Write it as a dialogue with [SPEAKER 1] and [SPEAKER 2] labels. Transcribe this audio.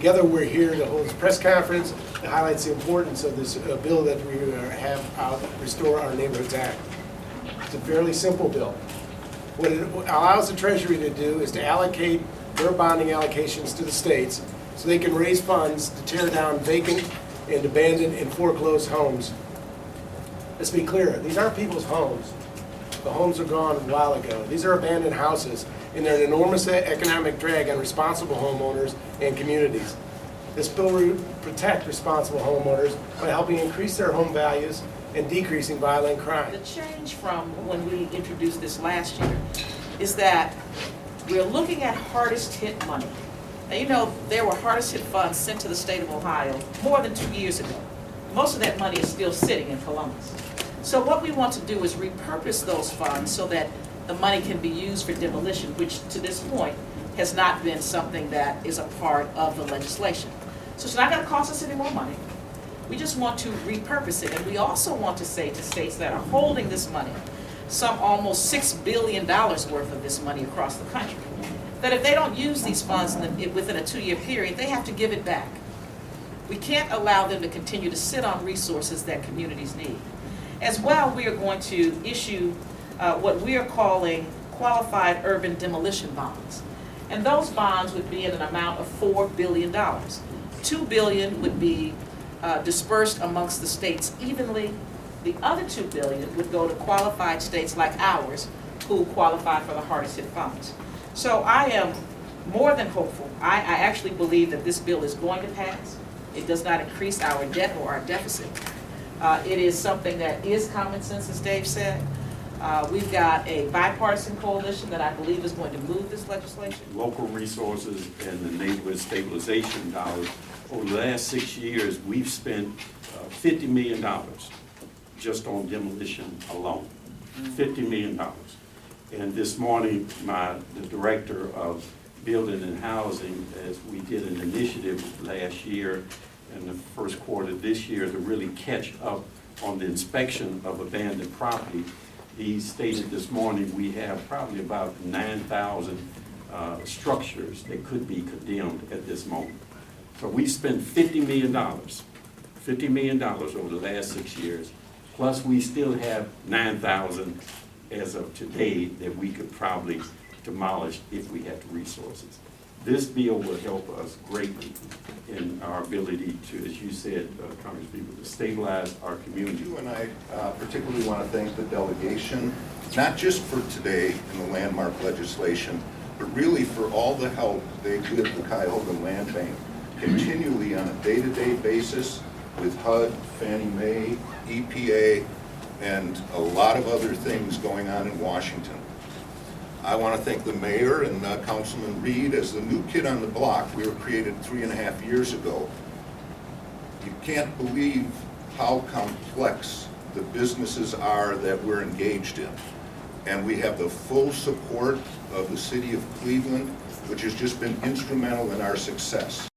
[SPEAKER 1] Together we're here to hold this press conference that highlights the importance of this bill that we have out, Restore Our Neighborhoods Act. It's a fairly simple bill. What it allows the Treasury to do is to allocate their bonding allocations to the states so they can raise funds to tear down vacant and abandoned and foreclosed homes. Let's be clear, these aren't people's homes. The homes are gone a while ago. These are abandoned houses, and they're an enormous economic drag on responsible homeowners and communities. This bill will protect responsible homeowners by helping increase their home values and decreasing violent crime.
[SPEAKER 2] The change from when we introduced this last year is that we're looking at hardest hit money. Now, you know, there were hardest hit funds sent to the state of Ohio more than 2 years ago. Most of that money is still sitting in Columbus. So what we want to do is repurpose those funds so that the money can be used for demolition, which to this point has not been something that is a part of the legislation. So it's not going to cost us any more money. We just want to repurpose it. And we also want to say to states that are holding this money, some almost $6 billion worth of this money across the country, that if they don't use these funds within a 2-year period, they have to give it back. We can't allow them to continue to sit on resources that communities need. As well, we are going to issue what we are calling qualified urban demolition bonds. And those bonds would be in an amount of $4 billion. $2 billion would be dispersed amongst the states evenly. The other $2 billion would go to qualified states like ours who qualify for the hardest hit funds. So I am more than hopeful. I actually believe that this bill is going to pass. It does not increase our debt or our deficit. It is something that is common sense, as Dave said. We've got a bipartisan coalition that I believe is going to move this legislation.
[SPEAKER 3] Local resources and the neighborhood stabilization dollars. Over the last 6 years, we've spent $50 million just on demolition alone. $50 million. And this morning, the director of building and housing, as we did an initiative last year and the first quarter this year to really catch up on the inspection of abandoned property, he stated this morning we have probably about 9,000 structures that could be condemned at this moment. So we spent $50 million over the last 6 years, plus we still have 9,000 as of today that we could probably demolish if we had the resources. This bill will help us greatly in our ability to, as you said, Congresspeople, to stabilize our community.
[SPEAKER 4] And I particularly want to thank the delegation, not just for today in the landmark legislation, but really for all the help they give the Cuyahoga Land Bank continually on a day-to-day basis with HUD, Fannie Mae, EPA, and a lot of other things going on in Washington. I want to thank the mayor and Councilman Reed. As the new kid on the block, we were created 3.5 years ago. You can't believe how complex the businesses are that we're engaged in. And we have the full support of the city of Cleveland, which has just been instrumental in our success.